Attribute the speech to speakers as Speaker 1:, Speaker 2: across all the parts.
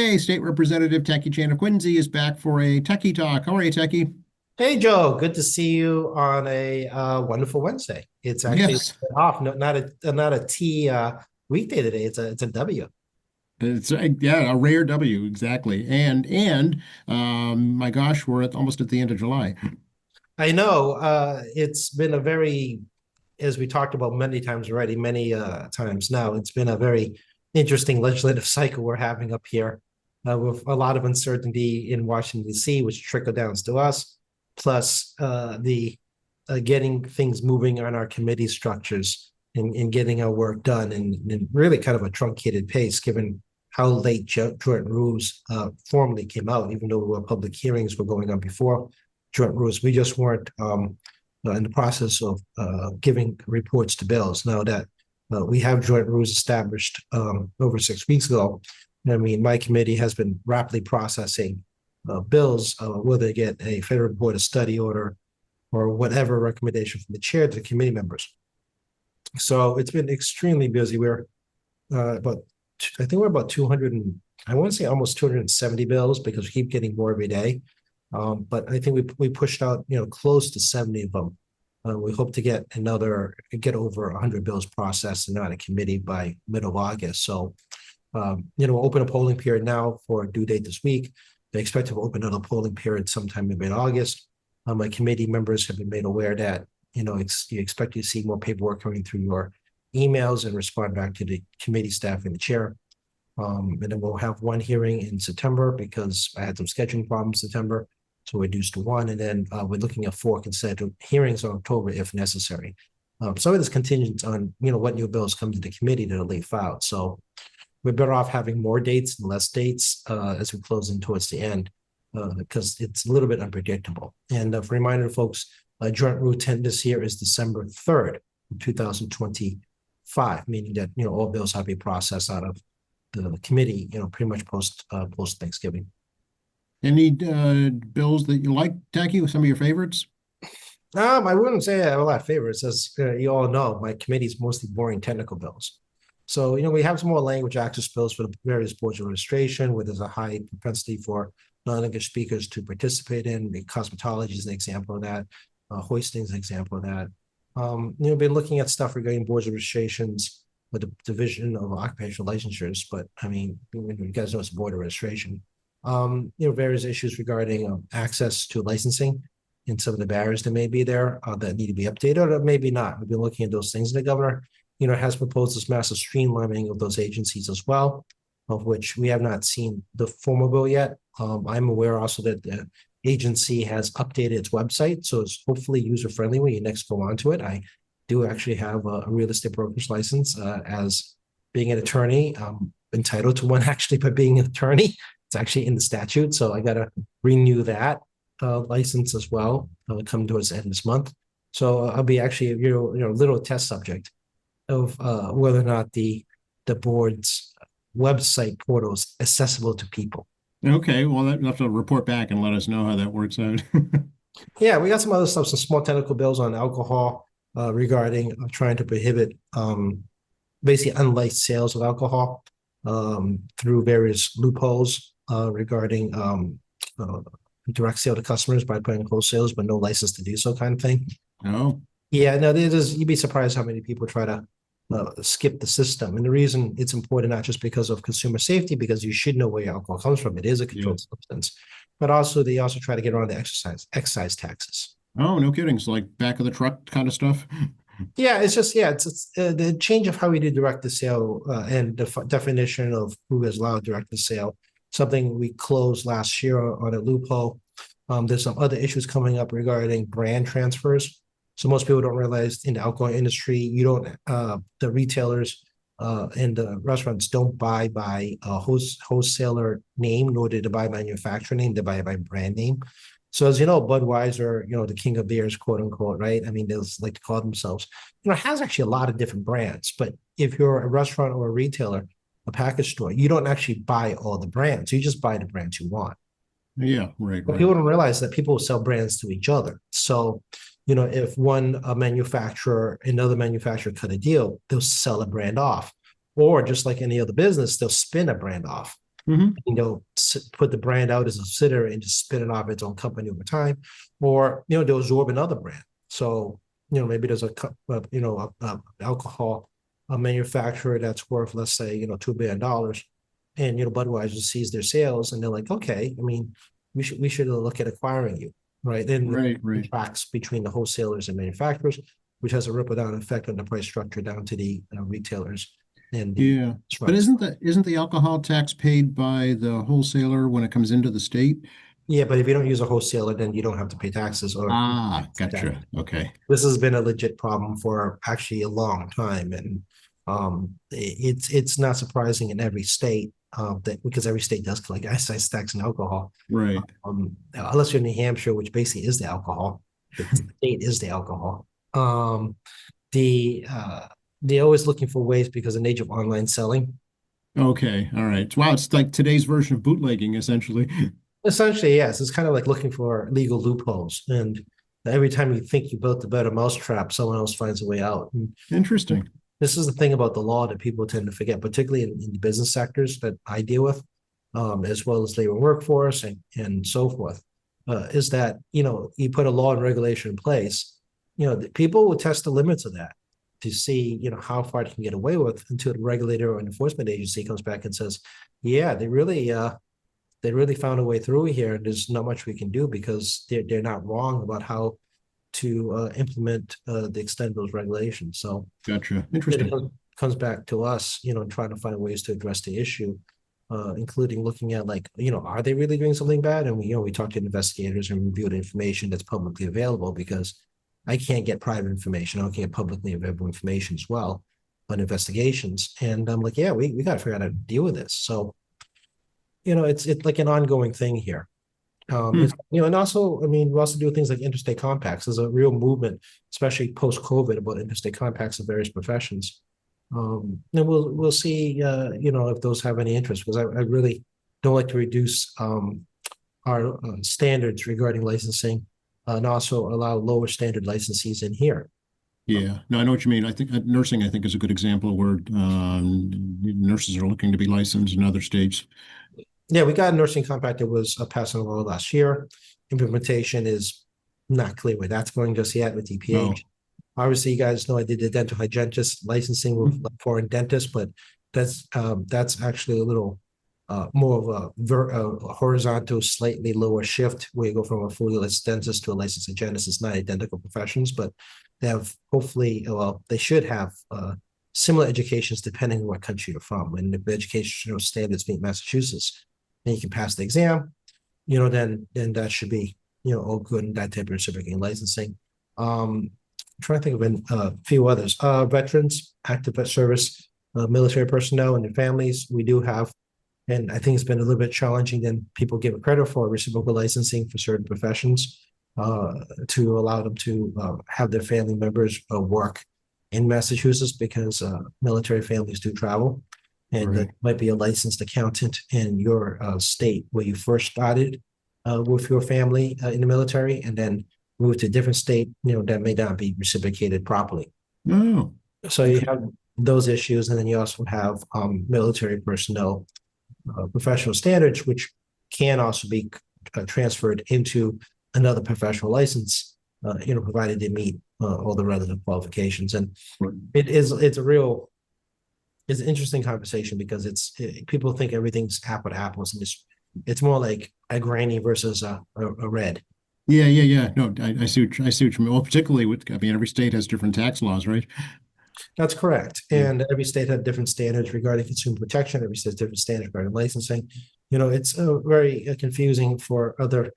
Speaker 1: Hey, State Representative Techie Chan of Quincy is back for a Techie Talk. How are you, Techie?
Speaker 2: Hey Joe, good to see you on a wonderful Wednesday. It's actually
Speaker 1: Yes,
Speaker 2: off, no, not a T weekday today. It's a W.
Speaker 1: it's yeah, a rare W, exactly. And my gosh, we're almost at the end of July.
Speaker 2: I know it's been a very, as we talked about many times already, many times now. It's been a very interesting legislative cycle we're having up here, with a lot of uncertainty in Washington D.C., which trickle downs to us, plus the getting things moving on our committee structures and getting our work done in really kind of a truncated pace, given how late joint rules formally came out, even though public hearings were going on before joint rules. We just weren't in the process of giving reports to bills. Now that we have joint rules established over 6 weeks ago, I mean, my committee has been rapidly processing bills, whether they get a federal board of study order or whatever recommendation from the chair to the committee members. So it's been extremely busy. We're about, I think we're about 200 and I want to say almost 270 bills because we keep getting more every day. But I think we pushed out, close to 70 of them. We hope to get over 100 bills processed and out of committee by middle of August. So, we'll open a polling period now for a due date this week. They expect to open another polling period sometime in mid-August. My committee members have been made aware that, you expect to see more paperwork coming through your emails and respond back to the committee staff and the chair. And then we'll have one hearing in September because I had some scheduling problems in September. So we reduced to one. And then we're looking at 4 consecutive hearings in October if necessary. Some of this contingent on, what new bills come to the committee that are late filed. So we're better off having more dates than less dates as we close in towards the end because it's a little bit unpredictable. And for reminder, folks, joint rule 10 this year is December 3rd, 2025, meaning that, all bills have to be processed out of the committee, pretty much post Thanksgiving.
Speaker 1: Any bills that you like, Techie, with some of your favorites?
Speaker 2: I wouldn't say I have a lot of favorites. As you all know, my committee is mostly boring technical bills. So, we have some more language access bills for the various boards of registration, where there's a high propensity for non-English speakers to participate in. The cosmetology is an example of that. Hoisting is an example of that. Been looking at stuff regarding boards of registrations with the Division of Occupational Licensures, but I mean, you guys know it's a board of registration. Various issues regarding access to licensing and some of the barriers that may be there that need to be updated or maybe not. We've been looking at those things. And the governor, has proposed this massive streamlining of those agencies as well, of which we have not seen the formal bill yet. I'm aware also that the agency has updated its website, so it's hopefully user-friendly when you next go onto it. I do actually have a real estate broker's license as being an attorney. I'm entitled to one actually by being an attorney. It's actually in the statute, so I got to renew that license as well. Come towards the end of this month. So I'll be actually a little test subject of whether or not the board's website portal is accessible to people.
Speaker 1: Okay, well, you have to report back and let us know how that works out.
Speaker 2: Yeah, we got some other stuff, some small technical bills on alcohol regarding trying to prohibit basically unlicensed sales of alcohol through various loopholes regarding direct sale to customers by putting wholesalers but no license to do so kind of thing.
Speaker 1: Oh,
Speaker 2: Yeah, no, you'd be surprised how many people try to skip the system. And the reason it's important, not just because of consumer safety, because you should know where your alcohol comes from. It is a
Speaker 1: yeah.
Speaker 2: controlled substance, but also they also try to get around the excise taxes.
Speaker 1: Oh, no kidding. So like back of the truck kind of stuff.
Speaker 2: Yeah, it's just it's the change of how we do direct to sale and the definition of who is allowed direct to sale. Something we closed last year on a loophole. There's some other issues coming up regarding brand transfers. So most people don't realize in the alcohol industry, you don't the retailers and the restaurants don't buy by a wholesaler name, nor do they buy manufacturer name. They buy by brand name. So as you know, Budweiser, the king of beers, quote unquote, right? I mean, they like to call themselves, has actually a lot of different brands. But if you're a restaurant or a retailer, a package store, you don't actually buy all the brands. You just buy the brands you want.
Speaker 1: Yeah, right,
Speaker 2: But
Speaker 1: right.
Speaker 2: people don't realize that people sell brands to each other. So, if one manufacturer, another manufacturer cut a deal, they'll sell a brand off. Or just like any other business, they'll spin a brand off.
Speaker 1: Hmm.
Speaker 2: put the brand out as a subsidiary and just spin it off its own company over time, or they'll absorb another brand. So maybe there's alcohol manufacturer that's worth, let's say, $2 billion, and Budweiser sees their sales and they're like, okay, I mean, we should look at acquiring you, right? Then
Speaker 1: Right,
Speaker 2: the
Speaker 1: right.
Speaker 2: tracks between the wholesalers and manufacturers, which has a ripple down effect on the price structure down to the retailers and the
Speaker 1: Yeah. But
Speaker 2: restaurants.
Speaker 1: isn't the alcohol tax paid by the wholesaler when it comes into the state?
Speaker 2: Yeah, but if you don't use a wholesaler, then you don't have to pay taxes or
Speaker 1: Ah,
Speaker 2: that.
Speaker 1: gotcha. Okay.
Speaker 2: This has been a legit problem for actually a long time, and it's not surprising in every state that because every state does collect excise tax and alcohol.
Speaker 1: Right.
Speaker 2: Unless you're in New Hampshire, which basically is the alcohol, the state is the alcohol. The they're always looking for ways because of the nature of online selling.
Speaker 1: Okay. All right. Wow, it's like today's version of bootlegging, essentially.
Speaker 2: Essentially, yes, it's kind of like looking for legal loopholes, and every time you think you built a better mousetrap, someone else finds a way out. And
Speaker 1: Interesting.
Speaker 2: this is the thing about the law that people tend to forget, particularly in the business sectors that I deal with, as well as labor workforce and so forth, is that you put a law and regulation in place, the people will test the limits of that to see how far it can get away with until the regulator or enforcement agency comes back and says, yeah, they really found a way through here, and there's not much we can do because they're not wrong about how to implement the extent of those regulations. So
Speaker 1: Gotcha.
Speaker 2: it
Speaker 1: Interesting.
Speaker 2: comes back to us, trying to find ways to address the issue, including looking at like, are they really doing something bad? And we talk to investigators and review the information that's publicly available because I can't get private information. I can't get publicly available information as well on investigations. And I'm like, yeah, we got to figure out how to deal with this. So it's like an ongoing thing here.
Speaker 1: Hmm.
Speaker 2: And also, I mean, we also do things like interstate compacts. There's a real movement, especially post-COVID, about interstate compacts of various professions. And we'll see, if those have any interest, because I really don't like to reduce our standards regarding licensing, and also allow lower standard licensees in here.
Speaker 1: Yeah. No, I know what you mean. I think nursing, I think, is a good example where nurses are looking to be licensed in other states.
Speaker 2: Yeah, we got a nursing compact that was passed on law last year. Implementation is not clear where that's going just yet with DPH.
Speaker 1: Oh.
Speaker 2: Obviously, you guys know I did the dental hygienist licensing with foreign dentists, but that's actually a little more of a horizontal, slightly lower shift where you go from a fully licensed dentist to a licensed hygienist. It's not identical professions, but they have hopefully, well, they should have similar educations depending on what country you're from. And if the educational standards meet Massachusetts, and you can pass the exam, then that should be, all good in that type of reciprocating licensing. I'm trying to think of a few others. Veterans, active service, military personnel and their families, we do have, and I think it's been a little bit challenging than people give it credit for, reciprocal licensing for certain professions to allow them to have their family members work in Massachusetts because military families do travel. And
Speaker 1: Right.
Speaker 2: might be a licensed accountant in your state where you first started with your family in the military, and then move to a different state, that may not be reciprocated properly.
Speaker 1: Oh,
Speaker 2: So you have those issues, and then you also have military personnel professional standards, which can also be transferred into another professional license, provided they meet all the relevant qualifications. And
Speaker 1: right.
Speaker 2: it's an interesting conversation because people think everything's apple to apples, and it's more like a granny versus a red.
Speaker 1: Yeah, yeah, yeah. No, I see I see what you mean. Well, particularly with, I mean, every state has different tax laws, right?
Speaker 2: That's correct.
Speaker 1: Yeah.
Speaker 2: And every state had different standards regarding consumer protection. Every state has different standards regarding licensing. It's very confusing for other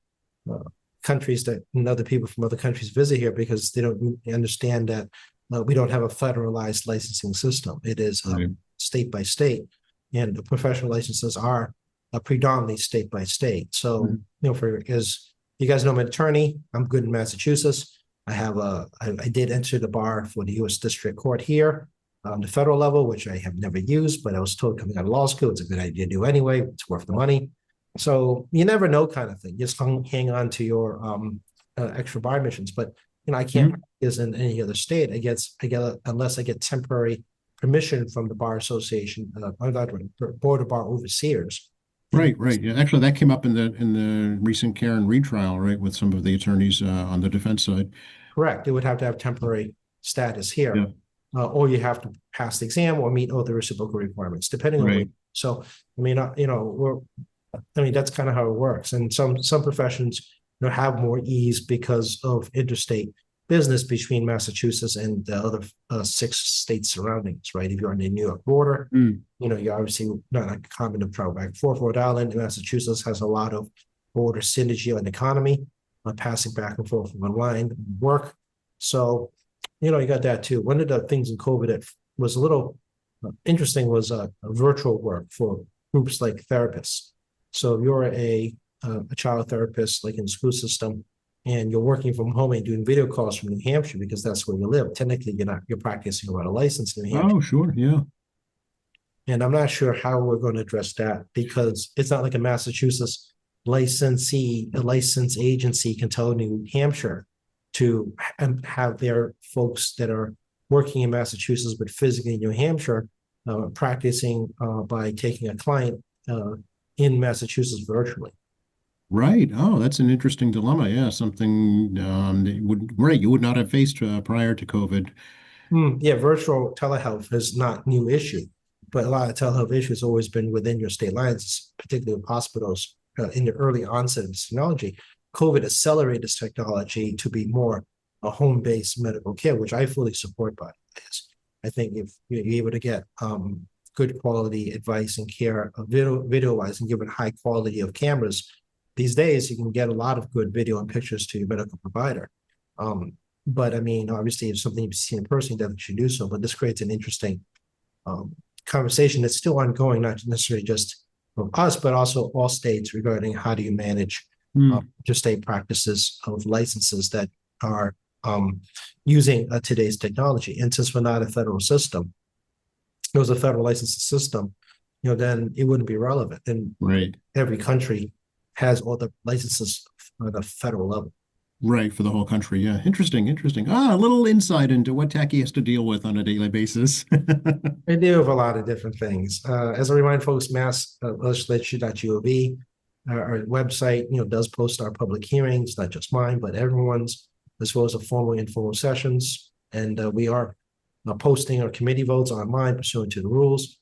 Speaker 2: countries and other people from other countries visit here because they don't understand that we don't have a federalized licensing system. It is
Speaker 1: Right.
Speaker 2: state by state, and the professional licenses are predominantly state by state. So, as you guys know, I'm an attorney. I'm good in Massachusetts. I did enter the bar for the U.S. District Court here on the federal level, which I have never used, but I was told coming out of law school, it's a good idea to do anyway. It's worth the money. So you never know, kind of thing. Just hang on to your extra bar admissions. But I can't practice in any other state. Unless I get temporary permission from the bar association, board of bar overseers,
Speaker 1: Right, right. Yeah, actually, that came up in the recent Karen Reed trial, right, with some of the attorneys on the defense side.
Speaker 2: Correct. They would have to have temporary status
Speaker 1: Yeah,
Speaker 2: here, or you have to pass the exam or meet other reciprocal requirements, depending on what.
Speaker 1: right.
Speaker 2: So, I mean, that's kind of how it works. And some professions, have more ease because of interstate business between Massachusetts and the other 6 states surroundings, right? If you're on the New York border,
Speaker 1: Mm,
Speaker 2: you're obviously not like common to travel back and forth. Rhode Island and Massachusetts has a lot of border synergy on the economy, passing back and forth from one line work. So, you got that too. One of the things in COVID that was a little interesting was virtual work for groups like therapists. So if you're a child therapist, like in the school system, and you're working from home and doing video calls from New Hampshire because that's where you live. Technically, you're practicing without a license in New Hampshire.
Speaker 1: oh, sure. Yeah.
Speaker 2: And I'm not sure how we're going to address that because it's not like a Massachusetts licensee, a license agency can tell New Hampshire to have their folks that are working in Massachusetts but physically in New Hampshire practicing by taking a client in Massachusetts virtually.
Speaker 1: Right. Oh, that's an interesting dilemma. Yeah, something that you would not have faced prior to COVID.
Speaker 2: Yeah, virtual telehealth is not new issue, but a lot of telehealth issues always been within your state lines, particularly with hospitals in the early onset of this technology. COVID accelerated this technology to be more a home-based medical care, which I fully support. By this, I think if you're able to get good quality advice and care, video-wise, and given high quality of cameras, these days you can get a lot of good video and pictures to your medical provider. But I mean, obviously, if something you've seen in person, you definitely should do so. But this creates an interesting conversation that's still ongoing, not necessarily just from us, but also all states regarding how do you manage interstate practices of licenses that are using today's technology. And since we're not a federal system, it was a federal licensing system, then it wouldn't be relevant. And
Speaker 1: Right.
Speaker 2: every country has all the licenses at a federal level.
Speaker 1: Right, for the whole country. Yeah. Interesting, interesting. Ah, a little insight into what Tacky has to deal with on a daily basis.
Speaker 2: I do have a lot of different things. As I remind folks, mass.legislature.gov, our website, does post our public hearings, not just mine, but everyone's, as well as the formal and informal sessions. And we are posting our committee votes online pursuant to the rules,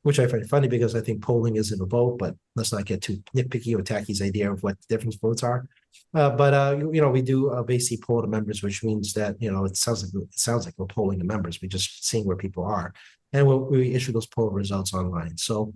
Speaker 2: which I find funny because I think polling isn't a vote, but let's not get too nitpicky with Tacky's idea of what the different votes are. But we do basically poll the members, which means that it sounds like we're polling the members. We're just seeing where people are, and we issue those poll results online. So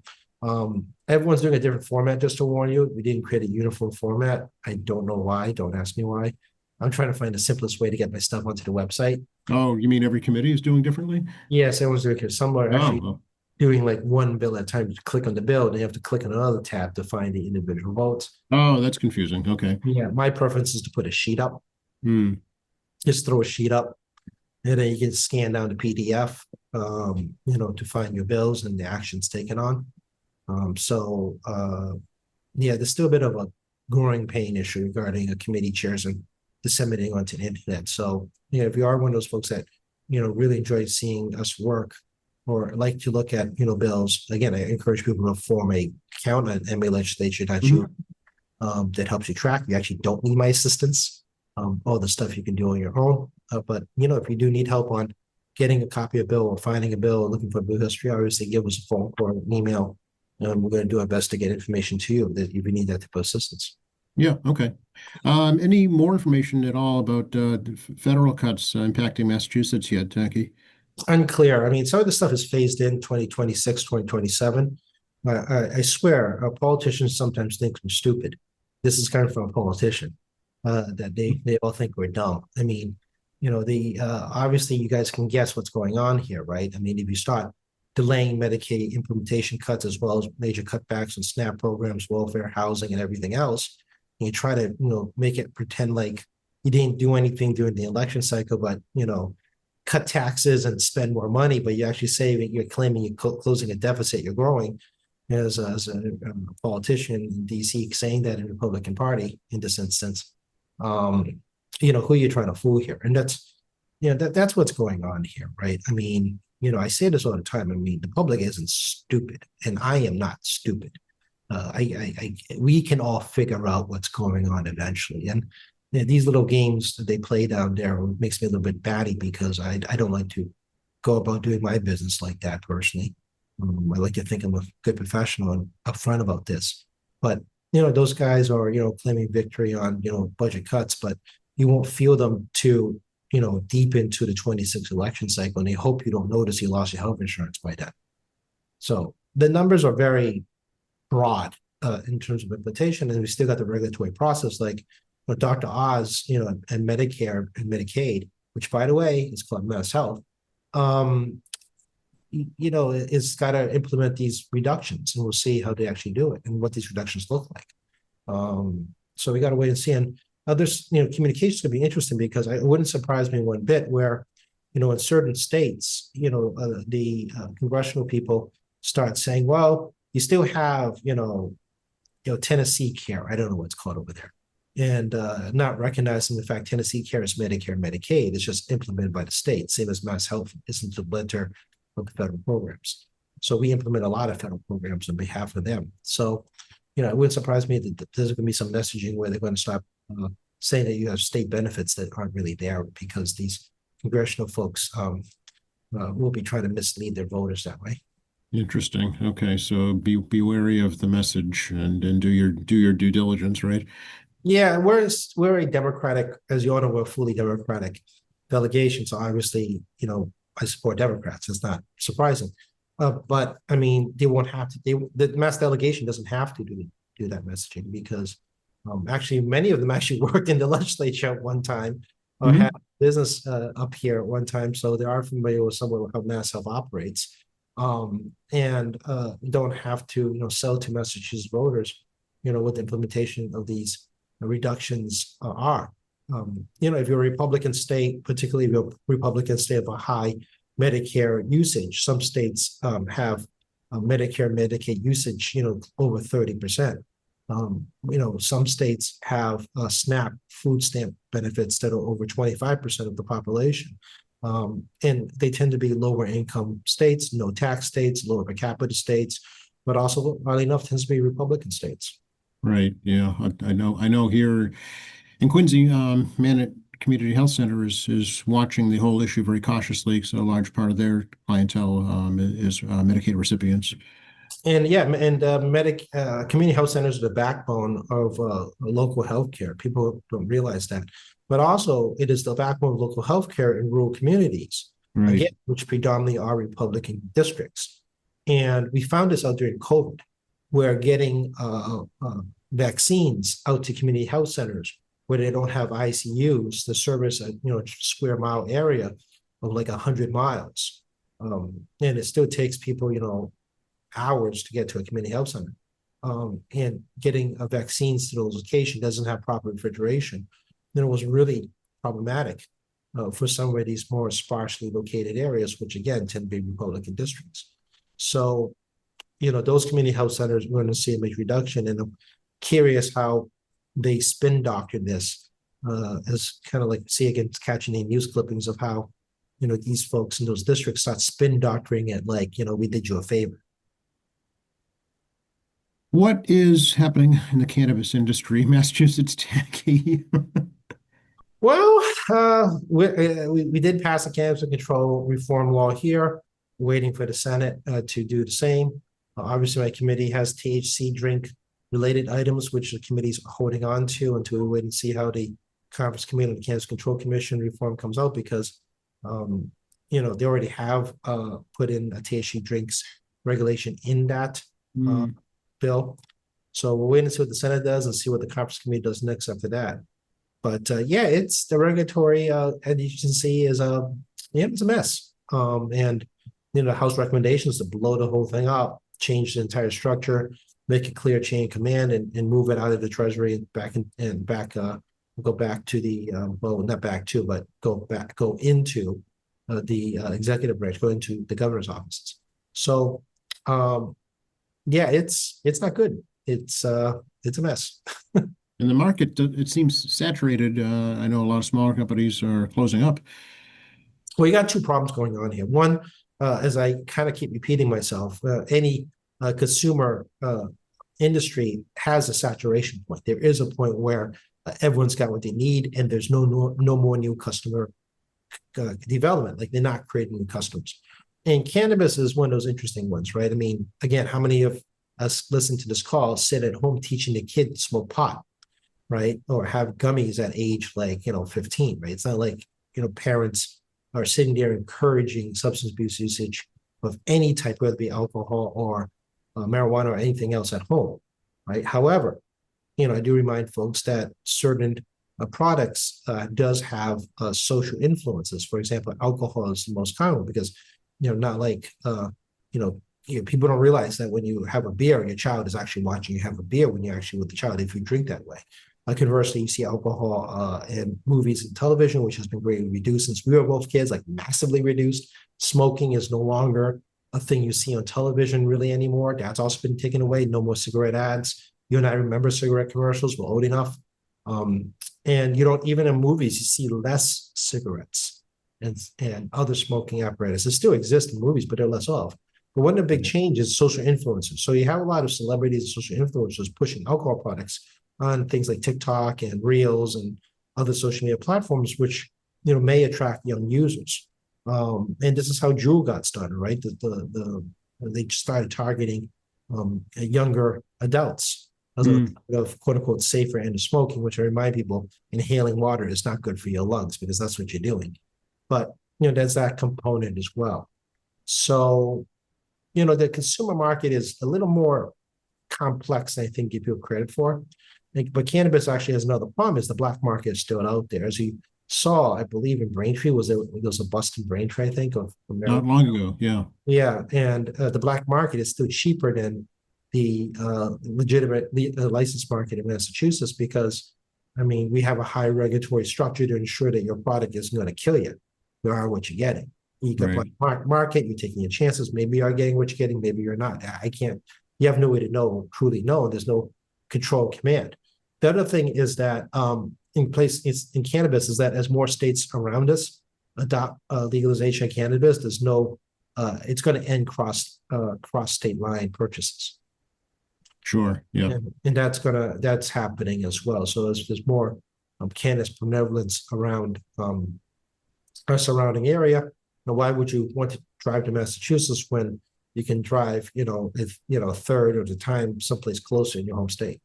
Speaker 2: everyone's doing a different format. Just to warn you, we didn't create a uniform format. I don't know why. Don't ask me why. I'm trying to find the simplest way to get my stuff onto the website.
Speaker 1: Oh, you mean every committee is doing differently?
Speaker 2: Yes, everyone's doing it. Some are actually
Speaker 1: Oh,
Speaker 2: doing like one bill at a time. You click on the bill, and you have to click on another tab to find the individual votes.
Speaker 1: oh, that's confusing. Okay.
Speaker 2: Yeah, my preference is to put a sheet up.
Speaker 1: Hmm.
Speaker 2: Just throw a sheet up, and then you can scan down the PDF, to find your bills and the actions taken on. There's still a bit of a growing pain issue regarding committee chairs and disseminating onto the internet. So, if you are one of those folks that, really enjoy seeing us work or like to look at, bills, again, I encourage people to form a account at MAlegislature.gov that helps you track. You actually don't need my assistance. All the stuff you can do on your own. But, if you do need help on getting a copy of a bill or finding a bill or looking for a bill history, obviously give us a phone call or an email. And we're going to do our best to get information to you if you need that type of assistance.
Speaker 1: Yeah. Okay. Any more information at all about federal cuts impacting Massachusetts yet, Tacky?
Speaker 2: Unclear. I mean, some of the stuff is phased in 2026, 2027. I swear, politicians sometimes think we're stupid. This is coming from a politician that they all think we're dumb. I mean, obviously you guys can guess what's going on here, right? I mean, if you start delaying Medicaid implementation cuts as well as major cutbacks on SNAP programs, welfare, housing, and everything else, and you try to make it pretend like you didn't do anything during the election cycle, but cut taxes and spend more money, but you're actually saving, you're claiming you're closing a deficit, you're growing as a politician in DC saying that in the Republican Party in this instance, who you're trying to fool here. And that's, that's what's going on here, right? I mean, I say this all the time. I mean, the public isn't stupid, and I am not stupid. We can all figure out what's going on eventually. And these little games that they play down there makes me a little bit batty because I don't like to go about doing my business like that personally. I like to think I'm a good professional and upfront about this. But those guys are claiming victory on budget cuts, but you won't feel them to deep into the 26 election cycle, and they hope you don't notice you lost your health insurance by then. So the numbers are very broad in terms of implementation, and we still got the regulatory process like Dr. Oz, and Medicare and Medicaid, which by the way is called Mass Health, it's got to implement these reductions, and we'll see how they actually do it and what these reductions look like. So we got to wait and see. And others, communications could be interesting because it wouldn't surprise me one bit where, in certain states, the congressional people start saying, well, you still have, Tennessee Care. I don't know what's called over there. And not recognizing the fact Tennessee Care is Medicare, Medicaid. It's just implemented by the state, same as Mass Health isn't the letter of the federal programs. So we implement a lot of federal programs on behalf of them. So, it wouldn't surprise me that there's going to be some messaging where they're going to stop saying that you have state benefits that aren't really there because these congressional folks will be trying to mislead their voters that way.
Speaker 1: Interesting. Okay, so be wary of the message and do your due diligence, right?
Speaker 2: Yeah, we're a Democratic, as you all know, we're a fully Democratic delegation. So obviously, I support Democrats. It's not surprising. But I mean, they won't have to. The mass delegation doesn't have to do that messaging because actually many of them actually worked in the legislature at one time or had business up here at one time, so they are familiar with somewhat how Mass Health operates, and don't have to sell to Massachusetts voters, what the implementation of these reductions are. If you're a Republican state, particularly if you're a Republican state of a high Medicare usage, some states have Medicare, Medicaid usage, over 30%. Some states have SNAP food stamp benefits that are over 25% of the population. And they tend to be lower income states, no tax states, lower per capita states, but also, oddly enough, tends to be Republican states.
Speaker 1: Right. Yeah. I know here in Quincy, Mannett Community Health Center is watching the whole issue very cautiously. So a large part of their clientele is Medicaid recipients.
Speaker 2: And yeah, and community health centers are the backbone of local healthcare. People don't realize that, but also it is the backbone of local healthcare in rural communities,
Speaker 1: Right.
Speaker 2: again, which predominantly are Republican districts. And we found this out during COVID, where getting vaccines out to community health centers where they don't have ICUs, the service a square mile area of like 100 miles, and it still takes people hours to get to a community health center. And getting vaccines to those locations doesn't have proper refrigeration. Then it was really problematic for some of these more sparsely located areas, which again tend to be Republican districts. So, those community health centers, we're going to see a major reduction. And I'm curious how they spin doctor this as kind of like catching the news clippings of how, these folks in those districts start spin doctoring it like, we did you a favor.
Speaker 1: What is happening in the cannabis industry, Massachusetts Tacky?
Speaker 2: Well, we did pass a cannabis control reform law here, waiting for the Senate to do the same. Obviously, my committee has THC drink related items, which the committee's holding on to until we wait and see how the Conference Committee and the Cannabis Control Commission reform comes out because, they already have put in a THC drinks regulation in that bill. So we'll wait and see what the Senate does and see what the Conference Committee does next after that. But it's the regulatory agency is it's a mess. And the House recommendations to blow the whole thing up, change the entire structure, make it clear chain of command, and move it out of the Treasury and go back to the not back to, but go into the executive branch, go into the governor's offices. So it's not good. It's a mess.
Speaker 1: In the market, it seems saturated. I know a lot of smaller companies are closing up.
Speaker 2: Well, you got two problems going on here. One, as I kind of keep repeating myself, any consumer industry has a saturation point. There is a point where everyone's got what they need, and there's no more new customer development. Like they're not creating new customers. And cannabis is one of those interesting ones, right? I mean, again, how many of us listen to this call sit at home teaching the kid to smoke pot, right? Or have gummies at age like, 15, right? It's not like, parents are sitting there encouraging substance abuse usage of any type, whether it be alcohol or marijuana or anything else at home, right? However, I do remind folks that certain products does have social influences. For example, alcohol is the most common because, not like, people don't realize that when you have a beer, your child is actually watching you have a beer when you're actually with the child, if you drink that way. Conversely, you see alcohol in movies and television, which has been greatly reduced since we were both kids, like massively reduced. Smoking is no longer a thing you see on television really anymore. That's also been taken away. No more cigarette ads. You and I remember cigarette commercials. We're old enough. And you don't, even in movies, you see less cigarettes and other smoking apparatuses. Still exist in movies, but they're less of. But one of the big changes is social influencers. So you have a lot of celebrities and social influencers pushing alcohol products on things like TikTok and Reels and other social media platforms, which may attract young users. And this is how Juul got started, right? They started targeting younger adults as a quote unquote safer end of smoking, which I remind people, inhaling water is not good for your lungs because that's what you're doing. But there's that component as well. So the consumer market is a little more complex than I think give people credit for. But cannabis actually has another problem: is the black market is still out there. As you saw, I believe in Braintree, there was a bust in Braintree, I think, of
Speaker 1: not long ago. Yeah.
Speaker 2: Yeah, and the black market is still cheaper than the legitimate licensed market in Massachusetts because, I mean, we have a high regulatory structure to ensure that your product isn't going to kill you. You are what you're getting. You got black market, you're taking your chances. Maybe you are getting what you're getting, maybe you're not. You have no way to truly know. There's no control command. The other thing is that in cannabis is that as more states around us adopt legalization of cannabis, it's going to end cross state line purchases.
Speaker 1: Sure. Yeah.
Speaker 2: And that's happening as well. So there's more cannabis prevalence around our surrounding area. Now, why would you want to drive to Massachusetts when you can drive, a third of the time someplace closer in your home state?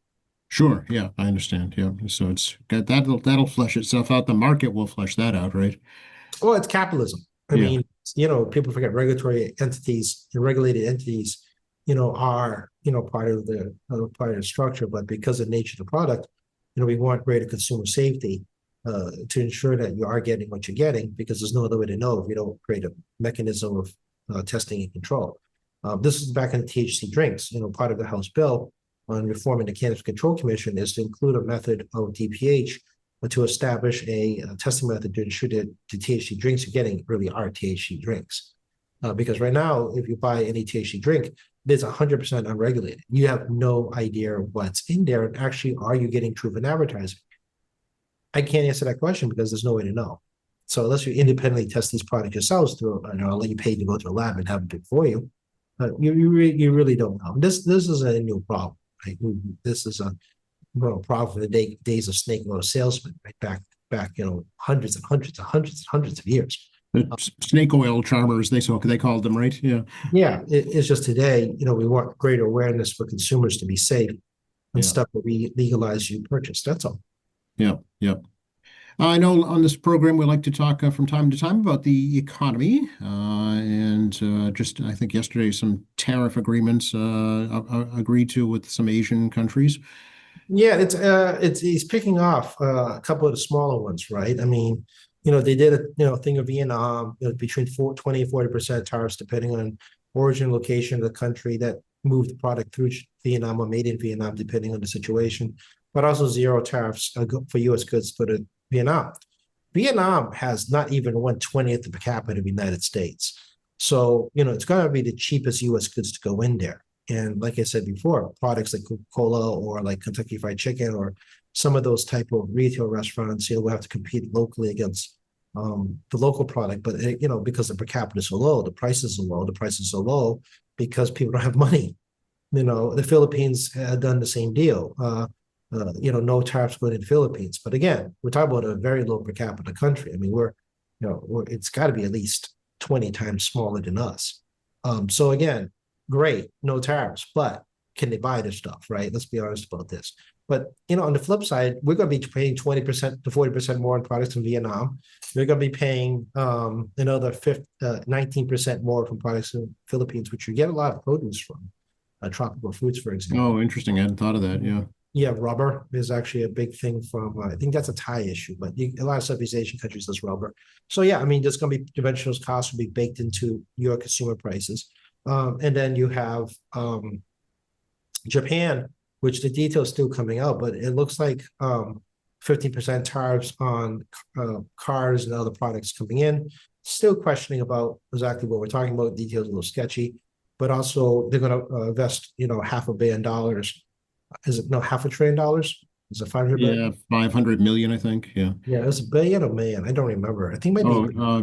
Speaker 1: Sure. Yeah, I understand. Yeah. So that'll flesh itself out. The market will flesh that out, right?
Speaker 2: Well, it's capitalism. I mean, people forget regulatory entities and regulated entities, are, part of the structure, but because of the nature of the product, we want greater consumer safety to ensure that you are getting what you're getting, because there's no other way to know if you don't create a mechanism of testing and control. This is back in the THC drinks, part of the House bill on reforming the Cannabis Control Commission is to include a method of DPH to establish a testing method to ensure that the THC drinks you're getting really are THC drinks. Because right now, if you buy any THC drink, it's 100% unregulated. You have no idea what's in there. And actually, are you getting proven advertising? I can't answer that question because there's no way to know. So unless you independently test these products yourselves through, I'll let you pay to go to a lab and have it done for you. You really don't know. This is a new problem. Right? This is a problem for the days of snake oil salesmen, right? Back, hundreds of years.
Speaker 1: Snake oil charmers, they called them, right? Yeah.
Speaker 2: Yeah. It's just today, we want greater awareness for consumers to be safe and stuff that we legalize you purchase. That's all.
Speaker 1: Yeah. Yeah. I know on this program we like to talk from time to time about the economy, and just I think yesterday some tariff agreements agreed to with some Asian countries.
Speaker 2: Yeah, he's picking off a couple of the smaller ones, right? I mean, they did a thing of Vietnam, between 20 and 40% tariffs depending on origin, location of the country that moved the product through Vietnam or made in Vietnam, depending on the situation, but also zero tariffs for U.S. goods for the Vietnam. Vietnam has not even 1/20th of per capita of the United States. So, it's going to be the cheapest U.S. goods to go in there. And like I said before, products like Coca-Cola or like Kentucky Fried Chicken or some of those type of retail restaurants, will have to compete locally against the local product, but because the per capita is so low, the prices are low. The prices are low because people don't have money. The Philippines had done the same deal. No tariffs going to the Philippines. But again, we're talking about a very low per capita country. I mean, it's got to be at least 20 times smaller than us. So again, great, no tariffs, but can they buy this stuff, right? Let's be honest about this. But on the flip side, we're going to be paying 20% to 40% more on products in Vietnam. We're going to be paying another 19% more from products in the Philippines, which you get a lot of produce from, tropical fruits, for example.
Speaker 1: Oh, interesting. I hadn't thought of that. Yeah.
Speaker 2: Yeah, rubber is actually a big thing from, I think that's a Thai issue, but a lot of Southeast Asian countries does rubber. So yeah, I mean, there's going to be eventually those costs will be baked into your consumer prices. And then you have Japan, which the detail is still coming out, but it looks like 15% tariffs on cars and other products coming in. Still questioning about exactly what we're talking about. Details a little sketchy, but also they're going to invest, $500 million. Is it no $500 billion? Is it 500 billion?
Speaker 1: Yeah, 500 million, I think. Yeah.
Speaker 2: Yeah, it's a billion or million. I don't remember. I think maybe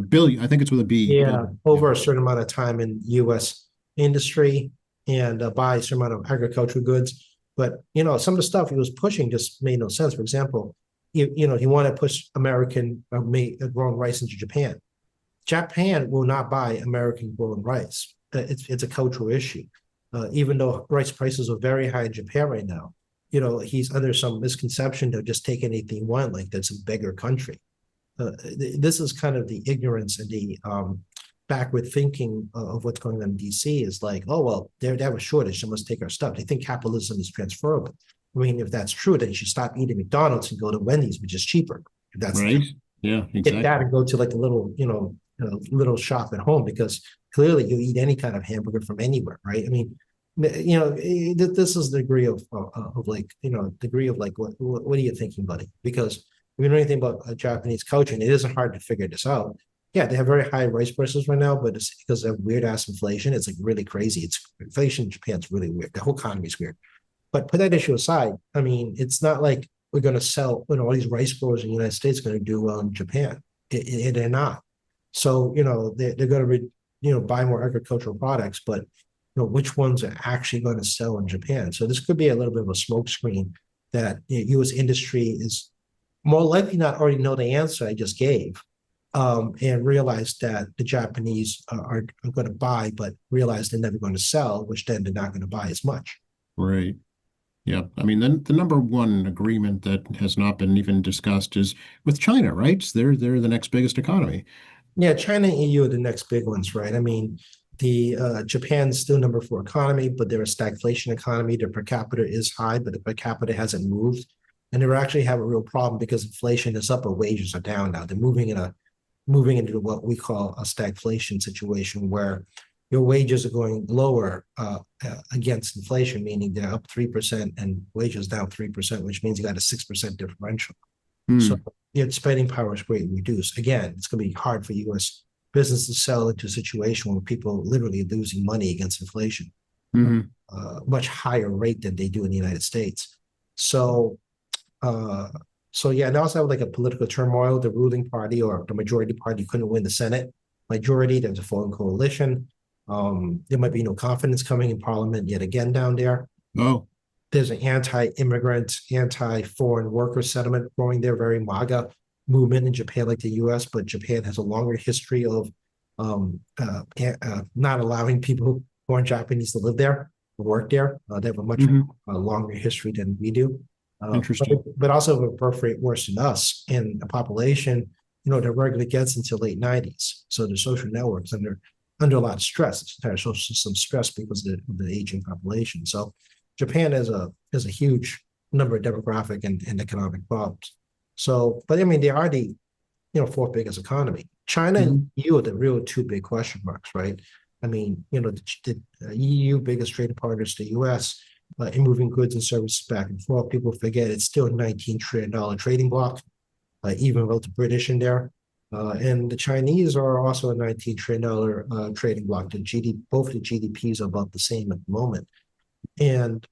Speaker 1: billion. I think it's with a B.
Speaker 2: yeah,
Speaker 1: Billion.
Speaker 2: over a certain amount of time in U.S. industry and buy a certain amount of agricultural goods. But some of the stuff he was pushing just made no sense. For example, he wanted to push American grown rice into Japan. Japan will not buy American grown rice. It's a cultural issue. Even though rice prices are very high in Japan right now, he's under some misconception to just take anything he wants, like that's a bigger country. This is kind of the ignorance and the backward thinking of what's going on in DC is like, oh, well, they have a shortage, they must take our stuff. They think capitalism is transferable. I mean, if that's true, then you should stop eating McDonald's and go to Wendy's, which is cheaper. If that's
Speaker 1: right. Yeah, exactly.
Speaker 2: Get that and go to like a little, little shop at home, because clearly you eat any kind of hamburger from anywhere, right? I mean, this is the degree of what are you thinking, buddy? Because if you know anything about Japanese culture, and it isn't hard to figure this out. Yeah, they have very high rice prices right now, but it's because of weird ass inflation. It's like really crazy. Inflation in Japan's really weird. The whole economy is weird. But put that issue aside. I mean, it's not like we're going to sell, all these rice growers in the United States are going to do Japan. They're not. So, they're going to buy more agricultural products, but which ones are actually going to sell in Japan? So this could be a little bit of a smokescreen that U.S. industry is more likely not already know the answer I just gave, and realize that the Japanese are going to buy, but realize they're never going to sell, which then they're not going to buy as much.
Speaker 1: Right. Yeah. I mean, then the number one agreement that has not been even discussed is with China, right? They're the next biggest economy.
Speaker 2: Yeah, China and EU are the next big ones, right? I mean, Japan's still number 4 economy, but they're a stagflation economy. Their per capita is high, but the per capita hasn't moved. And they actually have a real problem because inflation is up, but wages are down now. They're moving into what we call a stagflation situation, where your wages are going lower against inflation, meaning they're up 3% and wages down 3%, which means you got a 6% differential. So your spending power is greatly reduced. Again, it's going to be hard for U.S. business to sell into a situation where people are literally losing money against inflation, much higher rate than they do in the United States. So yeah, and also have like a political turmoil. The ruling party or the majority party couldn't win the Senate majority. There's a falling coalition. There might be no confidence coming in Parliament yet again down there.
Speaker 1: Oh.
Speaker 2: There's an anti-immigrant, anti-foreign worker sentiment growing there, very MAGA movement in Japan like the U.S., but Japan has a longer history of not allowing people who aren't Japanese to live there, or work there. They have a much longer history than we do.
Speaker 1: Interesting.
Speaker 2: But also a birth rate worse than us, and a population, that regularly gets into late 90s. So the social networks under a lot of stress. It's entire social system stress because of the aging population. So Japan has a huge number of demographic and economic problems. So, but I mean, they are the 4th biggest economy. China and EU are the real 2 big question marks, right? I mean, the EU biggest trading partners to the U.S. In moving goods and services back and forth. People forget it's still a $19 trillion trading bloc, even without the British in there. And the Chinese are also a $19 trillion trading bloc. Both the GDPs are about the same at the moment. And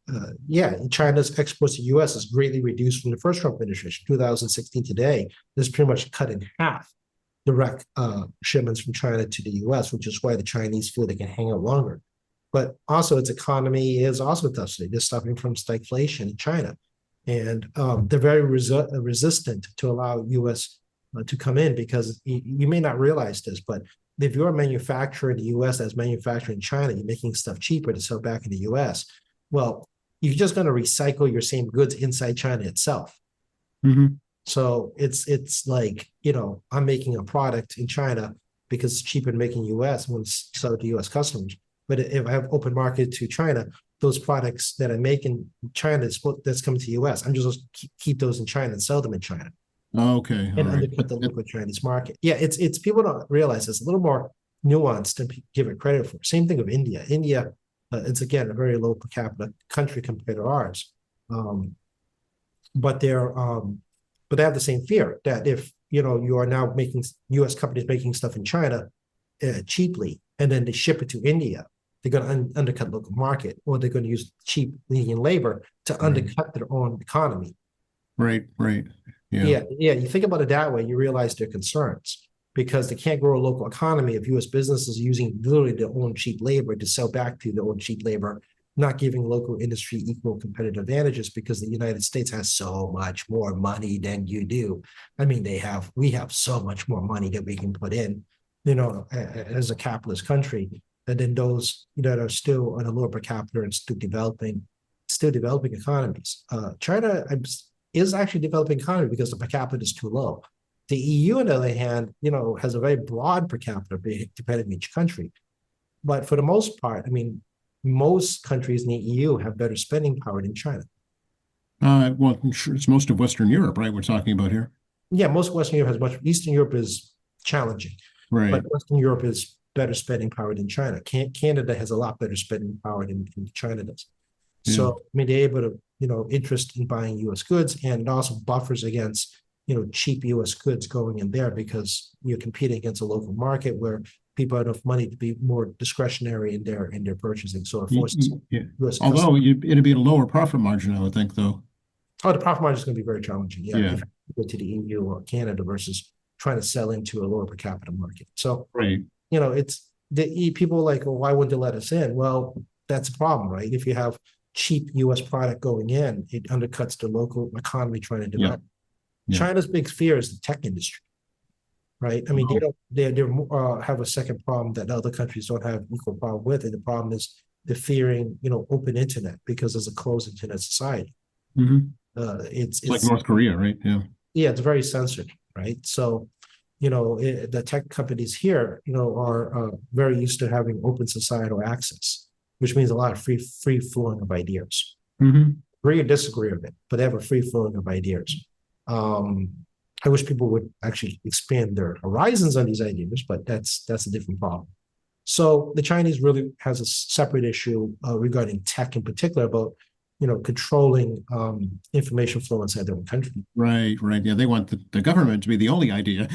Speaker 2: China's exports to the U.S. is greatly reduced from the first Trump administration, 2016 today. This is pretty much cut in half. direct shipments from China to the US, which is why the Chinese feel they can hang out longer. But also its economy is also tough. They're suffering from stagflation in China. And they're very resistant to allow US to come in because you may not realize this, but if you're a manufacturer in the US that's manufacturing in China, you're making stuff cheaper to sell back in the US. Well, you're just going to recycle your same goods inside China itself.
Speaker 1: Mm-hmm.
Speaker 2: So it's like, I'm making a product in China because it's cheaper than making US. I'm going to sell it to US customers. But if I have open market to China, those products that I make in China that's coming to US, I'm just keep those in China and sell them in China.
Speaker 1: Okay.
Speaker 2: And undercut the local Chinese market. Yeah, it's people don't realize it's a little more nuanced than give it credit for. Same thing with India. India, it's again a very low per capita country compared to ours. But they have the same fear that if you are now making US companies making stuff in China cheaply, and then they ship it to India, they're going to undercut local market, or they're going to use cheap Indian labor to undercut their own economy.
Speaker 1: Right. Yeah.
Speaker 2: You think about it that way, you realize their concerns because they can't grow a local economy if U.S. businesses are using literally their own cheap labor to sell back to their own cheap labor, not giving local industry equal competitive advantages because the United States has so much more money than you do. I mean, we have so much more money that we can put in, as a capitalist country, and then those that are still on a lower per capita and still developing economies. China is actually developing economy because the per capita is too low. The EU, on the other hand, has a very broad per capita depending on each country. But for the most part, I mean, most countries in the EU have better spending power than China.
Speaker 1: Well, I'm sure it's most of Western Europe, right? We're talking about here.
Speaker 2: Yeah, most of Western Europe has much. Eastern Europe is challenging,
Speaker 1: right?
Speaker 2: But Western Europe is better spending power than China. Canada has a lot better spending power than China does. Yeah. So I mean, they're able to, interest in buying U.S. goods, and it also buffers against, cheap U.S. goods going in there because you're competing against a local market where people have enough money to be more discretionary in their purchasing. So it forces
Speaker 1: US although it'd be a lower profit margin, I would think, though.
Speaker 2: Oh, the profit margin is going to be very challenging. Yeah. If you go to the EU or Canada versus trying to sell into a lower per capita market. So, it's the people like, well, why wouldn't they let us in? Well, that's a problem, right? If you have cheap U.S. product going in, it undercuts the local economy trying to develop. China's big fear is the tech industry, right? I mean, they have a second problem that other countries don't have equal problem with, and the problem is they're fearing, open internet because there's a closed internet society.
Speaker 1: Mm-hmm.
Speaker 2: It's
Speaker 1: like North Korea, right?
Speaker 2: Yeah, it's very censored, right? So, the tech companies here, are very used to having open societal access, which means a lot of free flowing of ideas.
Speaker 1: Mm-hmm.
Speaker 2: Agree or disagree with it, but they have a free flowing of ideas. I wish people would actually expand their horizons on these ideas, but that's a different problem. So the Chinese really has a separate issue regarding tech in particular about, controlling information flow inside their own country.
Speaker 1: Right. Yeah, they want the government to be the only idea.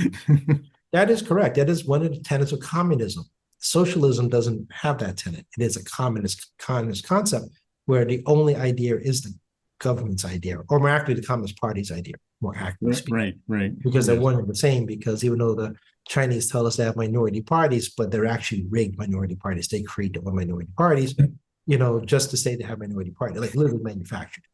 Speaker 2: That is correct. That is one of the tenets of communism. Socialism doesn't have that tenet. It is a communist concept where the only idea is the government's idea, or more accurately, the Communist Party's idea, more accurately speaking. Right. Because they're one and the same, because even though the Chinese tell us they have minority parties, but they're actually rigged minority parties. They create their own minority parties, just to say they have minority party, like literally manufactured.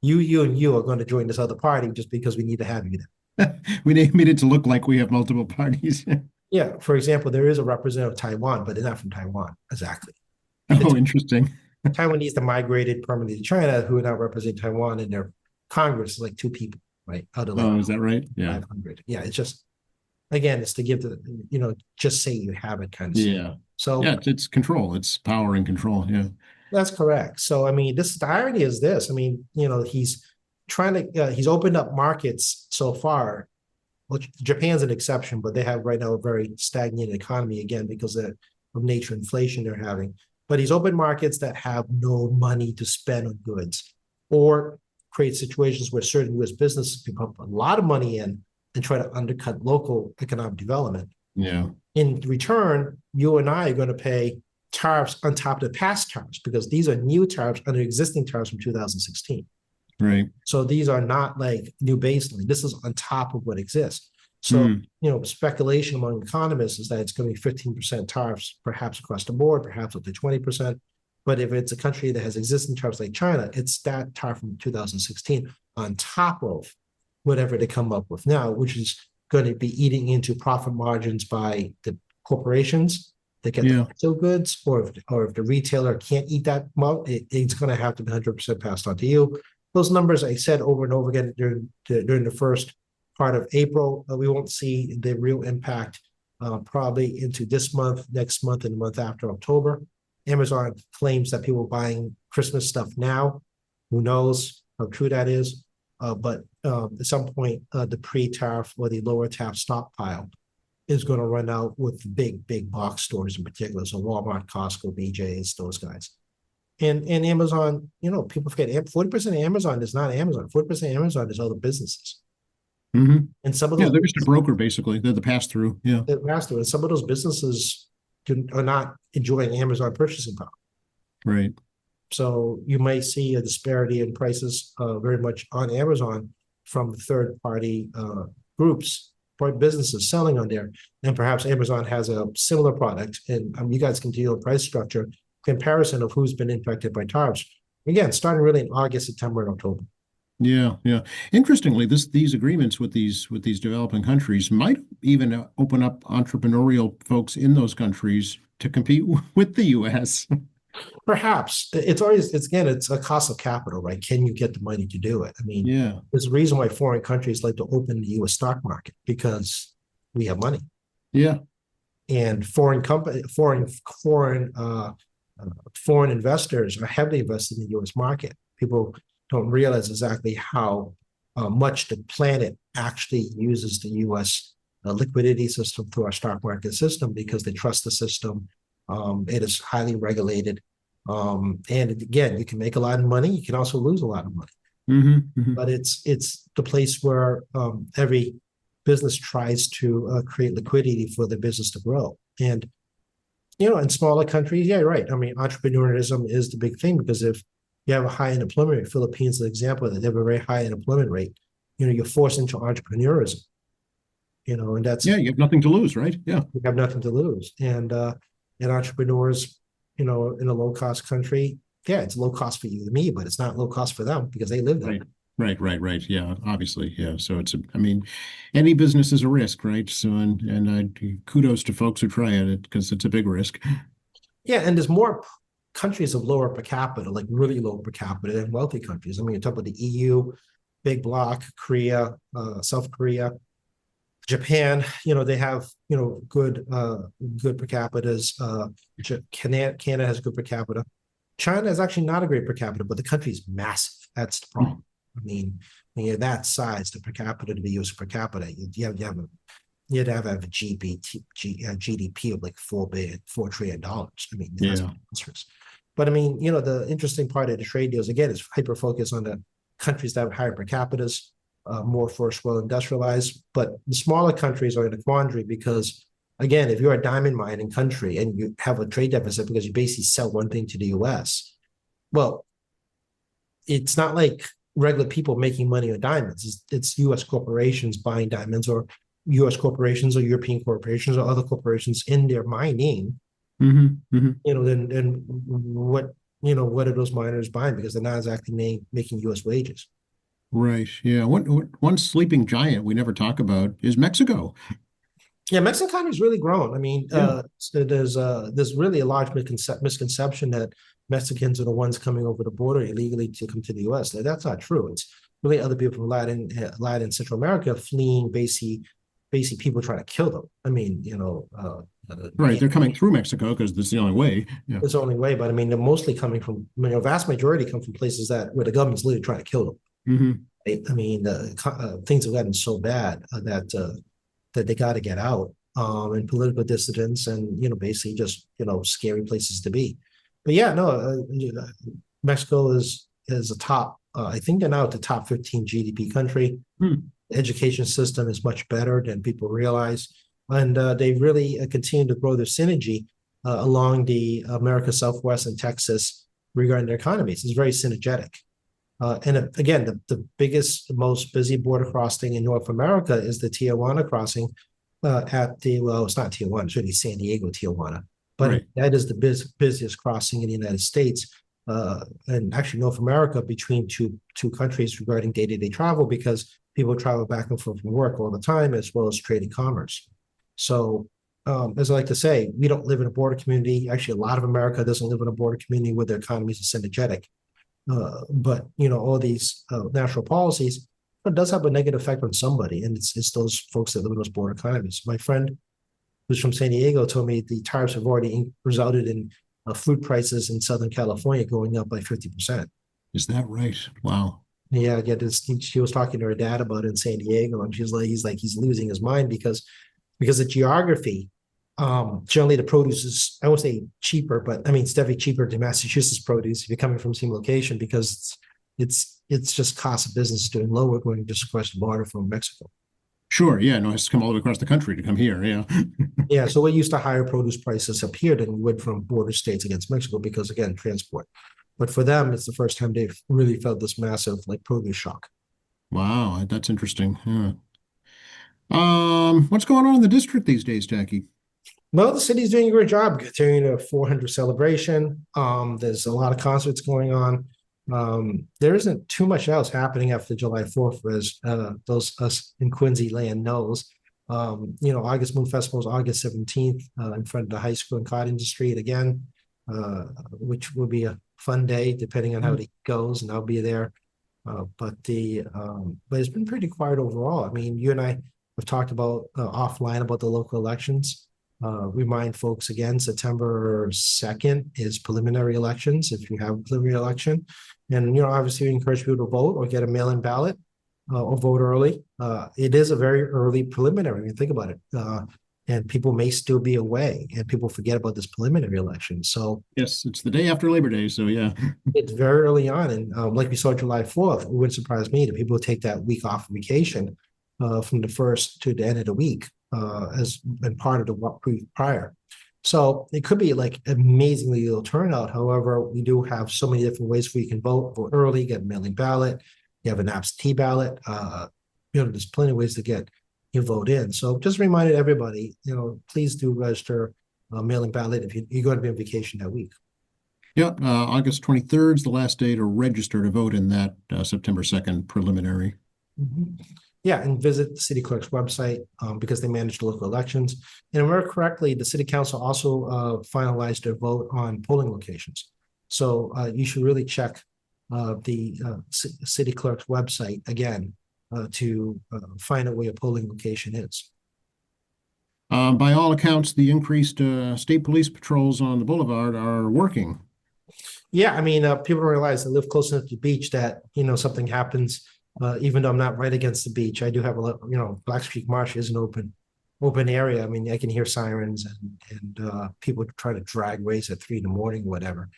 Speaker 2: You and you are going to join this other party just because we need to have you there.
Speaker 1: We need it to look like we have multiple parties.
Speaker 2: Yeah. For example, there is a representative of Taiwan, but they're not from Taiwan. Exactly.
Speaker 1: Oh, interesting.
Speaker 2: Taiwanese that migrated permanently to China who are now representing Taiwan in their Congress is like 2 people, right?
Speaker 1: Is that right? Yeah.
Speaker 2: 500. Yeah. It's just, again, it's to give just say you have it kind of stuff.
Speaker 1: Yeah. So it's control. It's power and control. Yeah.
Speaker 2: That's correct. So, I mean, the irony is this. I mean, he's trying to, he's opened up markets so far. Well, Japan's an exception, but they have right now a very stagnant economy again because of nature inflation they're having. But he's opened markets that have no money to spend on goods, or create situations where certain U.S. businesses can pump a lot of money in and try to undercut local economic development.
Speaker 1: Yeah.
Speaker 2: In return, you and I are going to pay tariffs on top of the past tariffs because these are new tariffs under existing tariffs from 2016.
Speaker 1: Right.
Speaker 2: So these are not like new baseline. This is on top of what exists. So,
Speaker 1: Mm.
Speaker 2: speculation among economists is that it's going to be 15% tariffs, perhaps across the board, perhaps up to 20%. But if it's a country that has existing tariffs like China, it's that tariff from 2016 on top of whatever they come up with now, which is going to be eating into profit margins by the corporations that get
Speaker 1: Yeah.
Speaker 2: the goods, or if the retailer can't eat that, it's going to have to be 100% passed on to you. Those numbers I said over and over again during the first part of April. We won't see the real impact probably into this month, next month, and the month after October. Amazon claims that people are buying Christmas stuff now. Who knows how true that is? But at some point, the pre-tariff or the lower tariff stockpile is going to run out with big box stores in particular. So Walmart, Costco, BJ's, those guys. And Amazon, people forget 40% of Amazon is not Amazon. 40% of Amazon is other businesses.
Speaker 1: Mm-hmm.
Speaker 2: And some of
Speaker 1: Yeah,
Speaker 2: those
Speaker 1: they're just a broker, basically. They're the pass-through. Yeah.
Speaker 2: and some of those businesses are not enjoying Amazon purchasing power.
Speaker 1: Right.
Speaker 2: So you may see a disparity in prices very much on Amazon from the third-party groups or businesses selling on there. And perhaps Amazon has a similar product, and you guys can do a price structure comparison of who's been impacted by tariffs. Again, starting really in August, September, and October.
Speaker 1: Yeah, yeah. Interestingly, these agreements with these developing countries might even open up entrepreneurial folks in those countries to compete with the U.S.
Speaker 2: Perhaps it's a cost of capital, right? Can you get the money to do it? I mean,
Speaker 1: Yeah,
Speaker 2: there's a reason why foreign countries like to open the U.S. stock market, because we have money,
Speaker 1: yeah,
Speaker 2: and foreign investors are heavily invested in the U.S. market. People don't realize exactly how much the planet actually uses the U.S. Liquidity system through our stock market system, because they trust the system. It is highly regulated. And again, you can make a lot of money. You can also lose a lot of money.
Speaker 1: mm-hmm.
Speaker 2: But it's the place where every business tries to create liquidity for the business to grow. And, in smaller countries, yeah, right. I mean, entrepreneurism is the big thing, because if you have a high unemployment rate, Philippines is an example that they have a very high unemployment rate, you're forced into entrepreneurism, and that's,
Speaker 1: Yeah, you have nothing to lose, right? Yeah,
Speaker 2: you have nothing to lose. And entrepreneurs, in a low-cost country, yeah, it's low cost for you and me, but it's not low cost for them because they live there.
Speaker 1: right. Yeah, obviously, yeah. So I mean, any business is a risk, right? So, and kudos to folks who try it, because it's a big risk.
Speaker 2: Yeah, and there's more countries of lower per capita, like really low per capita, than wealthy countries. I mean, you talk about the EU, big bloc, Korea, South Korea, Japan. They have good per capitas. Canada has good per capita. China is actually not a great per capita, but the country is massive. That's the problem. I mean, when you're that size, the per capita to be used per capita, you have a GDP of like $4 trillion. I mean, that's monstrous. But I mean, the interesting part of the trade deals, again, is hyper focus on the countries that have higher per capitas, more first world industrialized. But the smaller countries are in a quandary because, again, if you're a diamond mining country and you have a trade deficit because you basically sell one thing to the US, well, it's not like regular people making money on diamonds. It's US corporations buying diamonds, or US corporations or European corporations or other corporations in their mining. Then what are those miners buying? Because they're not exactly making US wages.
Speaker 1: Right. Yeah. One sleeping giant we never talk about is Mexico.
Speaker 2: Yeah, Mexican economy has really grown. I mean, so there's really a large misconception that Mexicans are the ones coming over the border illegally to come to the U.S. That's not true. It's really other people from Latin Central America fleeing basically people trying to kill them. I mean,
Speaker 1: right. They're coming through Mexico because that's the only way. Yeah.
Speaker 2: It's the only way. But I mean, they're mostly coming from, vast majority come from places where the government's literally trying to kill them. Right? I mean, things have gotten so bad that they got to get out, and political dissidents, and basically just scary places to be. But yeah, no, Mexico is a top. I think they're now at the top 15 GDP country. The education system is much better than people realize, and they really continue to grow their synergy along the America Southwest and Texas regarding their economies. It's very synergetic. Again, the biggest, the most busy border crossing in North America is the Tijuana crossing well, it's not Tijuana, it's really San Diego, Tijuana. But
Speaker 1: Right.
Speaker 2: that is the busiest crossing in the United States, and actually North America, between two countries regarding day-to-day travel, because people travel back and forth from work all the time, as well as trade and commerce. So, as I like to say, we don't live in a border community. Actually, a lot of America doesn't live in a border community where the economy is synergetic. But all these national policies, it does have a negative effect on somebody, and it's those folks that live in those border economies. My friend who's from San Diego told me the tariffs have already resulted in food prices in Southern California going up by 50%.
Speaker 1: Is that right? Wow.
Speaker 2: Yeah, she was talking to her dad about it in San Diego, and he's losing his mind because of geography. Generally the produce is, I won't say cheaper, but I mean, it's definitely cheaper to Massachusetts produce if you're coming from the same location, because it's just cost of business doing lower going just across the border from Mexico.
Speaker 1: Sure. Yeah. No, it has to come all the way across the country to come here. Yeah.
Speaker 2: Yeah, so we're used to higher produce prices up here than we would from border states against Mexico because, again, transport. But for them, it's the first time they've really felt this massive produce shock.
Speaker 1: Wow. That's interesting. Yeah. What's going on in the district these days, Jackie?
Speaker 2: Well, the city's doing a great job continuing a 400 celebration. There's a lot of concerts going on. There isn't too much else happening after July 4th, as those us in Quincy land knows. August Moon Festival is August 17th in front of the high school in Cottington Street again, which will be a fun day depending on how it goes, and I'll be there. But it's been pretty quiet overall. I mean, you and I have talked about offline about the local elections. Remind folks again, September 2nd is preliminary elections if you have a preliminary election. And, obviously we encourage people to vote or get a mail-in ballot or vote early. It is a very early preliminary when you think about it. And people may still be away and people forget about this preliminary election. So
Speaker 1: Yes, it's the day after Labor Day. So yeah.
Speaker 2: it's very early on. And like we saw July 4th, it wouldn't surprise me that people take that week off vacation from the first to the end of the week as been part of the week prior. So it could be amazingly little turnout. However, we do have so many different ways where you can vote early, get a mail-in ballot, you have an absentee ballot. There's plenty of ways to get your vote in. So just reminded everybody, please do register a mail-in ballot if you're going to be on vacation that week.
Speaker 1: Yep. August 23rd is the last day to register to vote in that September 2nd preliminary.
Speaker 2: Mm-hmm. Yeah, and visit the city clerk's website because they manage the local elections. And if I remember correctly, the city council also finalized their vote on polling locations. So you should really check the city clerk's website again to find out where your polling location is.
Speaker 1: By all accounts, the increased state police patrols on the boulevard are working.
Speaker 2: Yeah, I mean, people don't realize I live close enough to the beach that, something happens. Even though I'm not right against the beach, I do have Black Creek Marsh is an open area. I mean, I can hear sirens and people try to drag race at 3 a.m, whatever,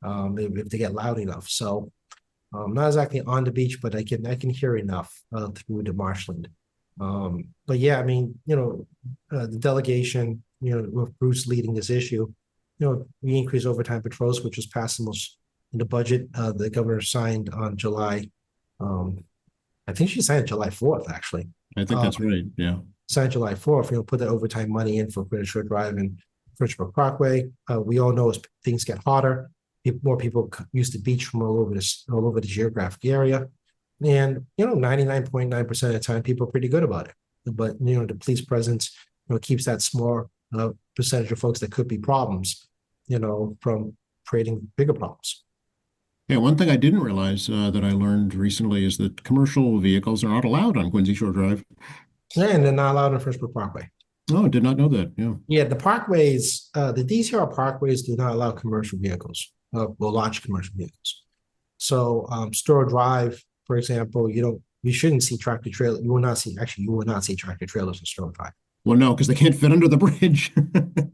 Speaker 2: if they get loud enough. So not exactly on the beach, but I can hear enough through the marshland. But yeah, I mean, the delegation, with Bruce leading this issue, we increased overtime patrols, which was passed almost in the budget. The governor signed on July. I think she signed July 4th, actually.
Speaker 1: I think that's right. Yeah.
Speaker 2: Signed July 4th, put that overtime money in for British Shore Drive and Frenchbrook Parkway. We all know as things get hotter, more people use the beach from all over the geographic area. And, 99.9% of the time, people are pretty good about it. But, the police presence, keeps that small percentage of folks that could be problems, from creating bigger problems.
Speaker 1: Yeah, one thing I didn't realize that I learned recently is that commercial vehicles are not allowed on Quincy Shore Drive.
Speaker 2: Yeah, and they're not allowed on Frenchbrook Parkway.
Speaker 1: Oh, I did not know that. Yeah.
Speaker 2: Yeah, the parkways, the DCR parkways do not allow commercial vehicles, large commercial vehicles. So Store Drive, for example, you shouldn't see tractor trailer. You will not see tractor trailers on Store Drive.
Speaker 1: Well, no, because they can't fit under the bridge.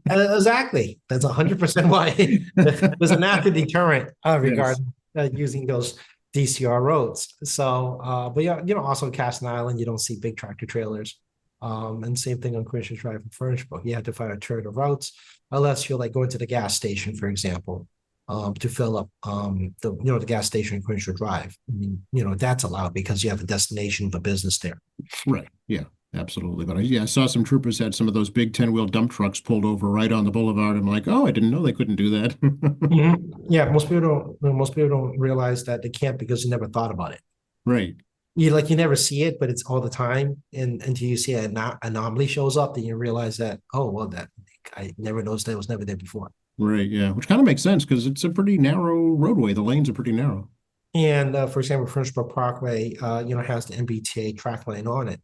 Speaker 2: Exactly. That's 100% why there's an active deterrent regarding using those DCR roads. So, but yeah, also Castle Island, you don't see big tractor trailers. And same thing on Christian Drive and Furnishbrook. You have to find alternative routes, unless you're going to the gas station, for example. to fill up the gas station in Quincy Drive. I mean, that's allowed because you have a destination of a business there.
Speaker 1: Right. Yeah, absolutely. But I saw some troopers had some of those big 10-wheel dump trucks pulled over right on the boulevard. I'm like, oh, I didn't know they couldn't do that.
Speaker 2: Mhm. Yeah, most people don't realize that they can't because they never thought about it.
Speaker 1: Right.
Speaker 2: You never see it, but it's all the time. And until you see an anomaly shows up, then you realize that, oh, well, that I never noticed that was never there before.
Speaker 1: Right. Yeah. Which kind of makes sense because it's a pretty narrow roadway. The lanes are pretty narrow.
Speaker 2: And for example, Frenchbrook Parkway, has the MBTA track lane on it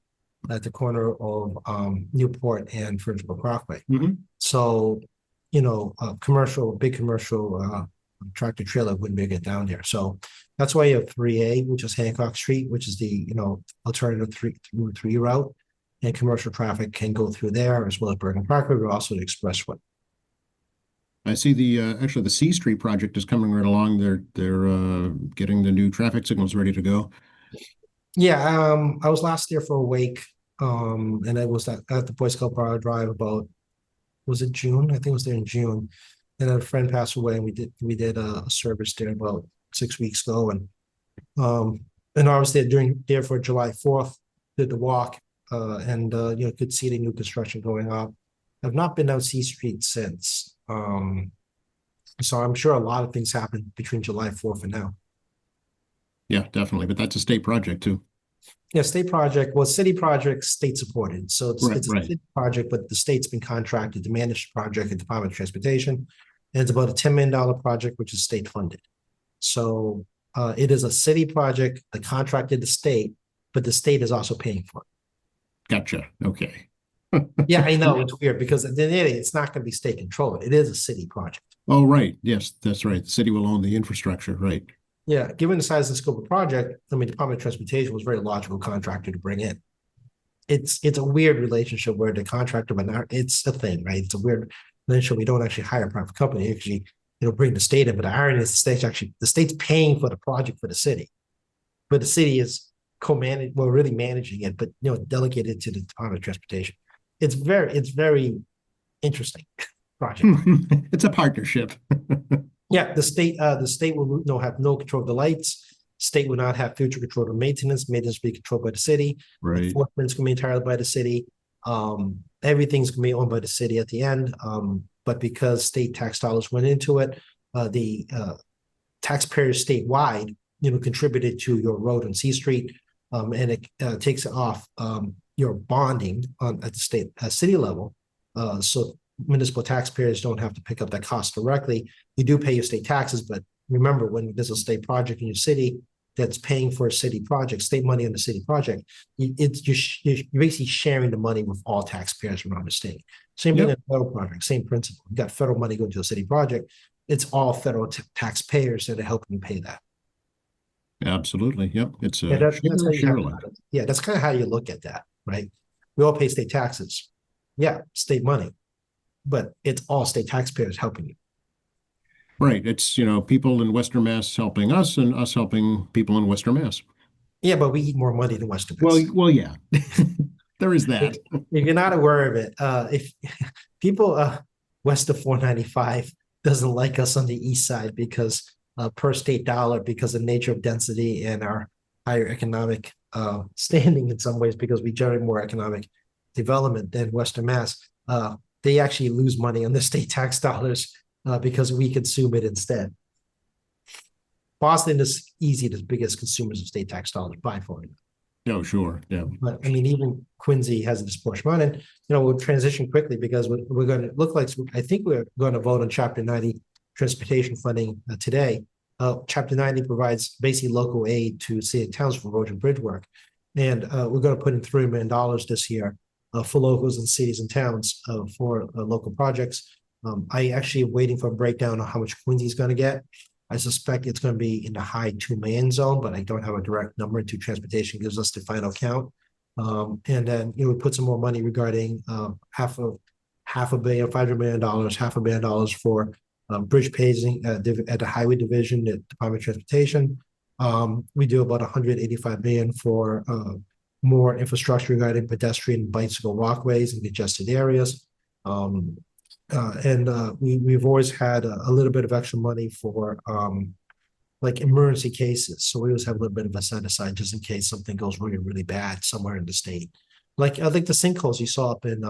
Speaker 2: at the corner of Newport and Frenchbrook Parkway.
Speaker 1: Mhm.
Speaker 2: So, big commercial tractor trailer wouldn't be able to get down there. So that's why you have 3A, which is Hancock Street, which is the alternative Route 3 route, and commercial traffic can go through there as well as Bergen Parkway, but also the expressway.
Speaker 1: I see actually the C Street project is coming right along. They're getting the new traffic signals ready to go.
Speaker 2: Yeah, I was last there for a week, and I was at the Boy Scout Bar Drive about, was it June? I think it was there in June. And a friend passed away, and we did a service there about 6 weeks ago, and I was there for July 4th, did the walk, and could see the new construction going up. I've not been down C Street since, so I'm sure a lot of things happened between July 4th and now.
Speaker 1: Yeah, definitely. But that's a state project too.
Speaker 2: Yeah, state project. Well, city project, state supported. So it's
Speaker 1: Right,
Speaker 2: a
Speaker 1: right.
Speaker 2: city project, but the state's been contracted to manage the project at Department of Transportation. And it's about a $10 million project, which is state funded. So it is a city project, the contracted the state, but the state is also paying for it.
Speaker 1: Gotcha. Okay.
Speaker 2: Yeah, I know it's weird because at the end of the day, it's not going to be state controlled. It is a city project.
Speaker 1: Oh, right. Yes, that's right. The city will own the infrastructure. Right.
Speaker 2: Yeah, given the size and scope of the project, I mean, Department of Transportation was a very logical contractor to bring in. It's a weird relationship where the contractor, but not, it's a thing, right? It's a weird relationship. We don't actually hire a private company, actually, bring the state in. But the irony is the state's paying for the project for the city, but the city is really managing it, but delegated to the Department of Transportation. It's very interesting project.
Speaker 1: It's a partnership.
Speaker 2: Yeah, the state will have no control of the lights. State will not have future control of maintenance. Maintenance will be controlled by the city.
Speaker 1: Right.
Speaker 2: Enforcement's going to be entirely by the city. Everything's going to be owned by the city at the end. But because state tax dollars went into it, the taxpayers statewide, contributed to your road on C Street, and it takes it off your bonding at the city level. So municipal taxpayers don't have to pick up that cost directly. You do pay your state taxes, but remember, when there's a state project in your city that's paying for a city project, state money on the city project, you're basically sharing the money with all taxpayers around the state. Same thing in a federal project, same principle. You got federal money going to a city project. It's all federal taxpayers that are helping you pay that.
Speaker 1: Absolutely. Yep. It's a
Speaker 2: that's kind of how you look at that, right? We all pay state taxes. Yeah, state money, but it's all state taxpayers helping you.
Speaker 1: Right. It's, people in Western Mass helping us and us helping people in Western Mass.
Speaker 2: Yeah, but we eat more money than Western Mass.
Speaker 1: Well, yeah, there is that.
Speaker 2: If you're not aware of it, if people west of 495 doesn't like us on the east side because per state dollar, because of the nature of density and our higher economic standing in some ways, because we generate more economic development than Western Mass, they actually lose money on the state tax dollars because we consume it instead. Boston is easy the biggest consumers of state tax dollars by far.
Speaker 1: Oh, sure. Yeah.
Speaker 2: But I mean, even Quincy has a disproportionate amount. And we'll transition quickly because we're going to look like, I think we're going to vote on Chapter 90 transportation funding today. Chapter 90 provides basically local aid to city and towns for road and bridge work. And we're going to put in $3 million this year for locals and cities and towns for local projects. I actually am waiting for a breakdown on how much Quincy is going to get. I suspect it's going to be in the high 2 million zone, but I don't have a direct number until transportation gives us the final count. And then we put some more money regarding $500 million, $500 million, $500 million for bridge paving at the highway division, the Department of Transportation. We do about $185 million for more infrastructure regarding pedestrian and bicycle walkways in congested areas. We've always had a little bit of extra money for like emergency cases. So we always have a little bit of a set aside just in case something goes really, really bad somewhere in the state. Like I think the sinkholes you saw up in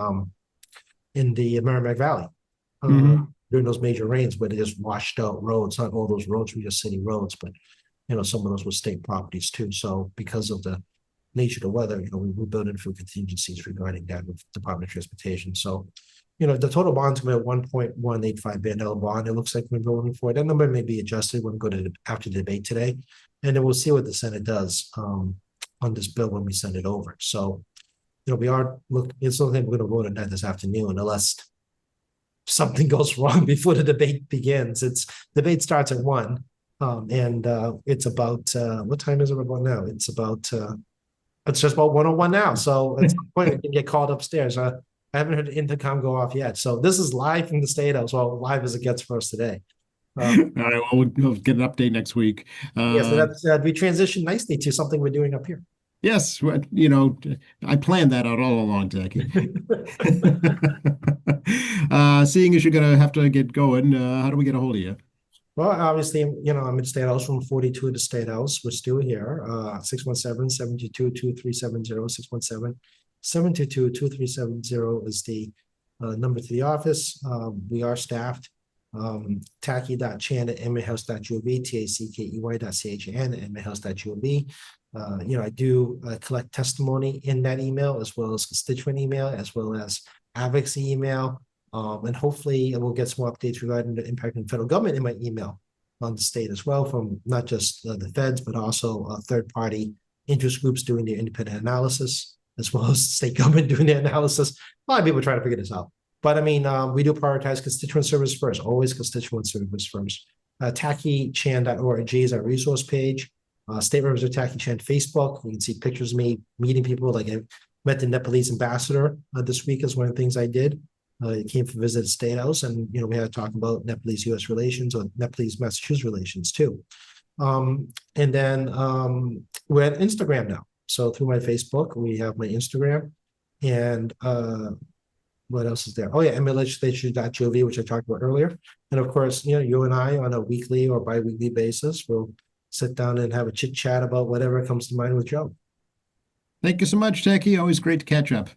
Speaker 2: the Merrimack Valley
Speaker 1: Mhm.
Speaker 2: during those major rains where they just washed out roads. Not all those roads were just city roads, but some of those were state properties too. So because of the nature of the weather, we built in a few contingencies regarding that with Department of Transportation. So, the total bond's going to be at 1.185 billion bond. It looks like we're going for it. That number may be adjusted when we go to after the debate today, and then we'll see what the Senate does on this bill when we send it over. So, we are look. It's something we're going to vote on that this afternoon, unless something goes wrong before the debate begins. It's debate starts at 1. And it's about what time is it about now? It's just about 101 now. So at some point we can get called upstairs. I haven't heard the intercom go off yet. So this is live from the State House, well, live as it gets for us today.
Speaker 1: All right, well, we'll get an update next week.
Speaker 2: Yeah, so that's we transition nicely to something we're doing up here.
Speaker 1: Yes, I planned that out all along, Jackie. Seeing as you're gonna have to get going, how do we get a hold of you?
Speaker 2: Well, obviously, I'm in State House room 42 to State House. We're still here. 617-722-2370, 617-722-2370 is the number to the office. We are staffed. Tackey.chan@inmatehouse.gov, tackey.chan@inmatehouse.gov. I do collect testimony in that email, as well as constituent email, as well as advocacy email. And hopefully we'll get some more updates regarding the impact on the federal government in my email on the state as well, from not just the feds, but also third-party interest groups doing their independent analysis, as well as state government doing their analysis. A lot of people try to figure this out. But I mean, we do prioritize constituent service first, always constituent service first. TackeyChan.org is our resource page. State Representative Tackey Chan Facebook. You can see pictures of me meeting people. Like I met the Nepalese ambassador this week is one of the things I did. He came for visit at State House, and we had to talk about Nepalese-U.S. relations or Nepalese-Massachusetts relations too. And then we're at Instagram now. So through my Facebook, we have my Instagram, and what else is there? Oh yeah, mlegislature.gov, which I talked about earlier. And of course, you and I on a weekly or bi-weekly basis will sit down and have a chit chat about whatever comes to mind with Joe.
Speaker 1: Thank you so much, Jackie. Always great to catch up.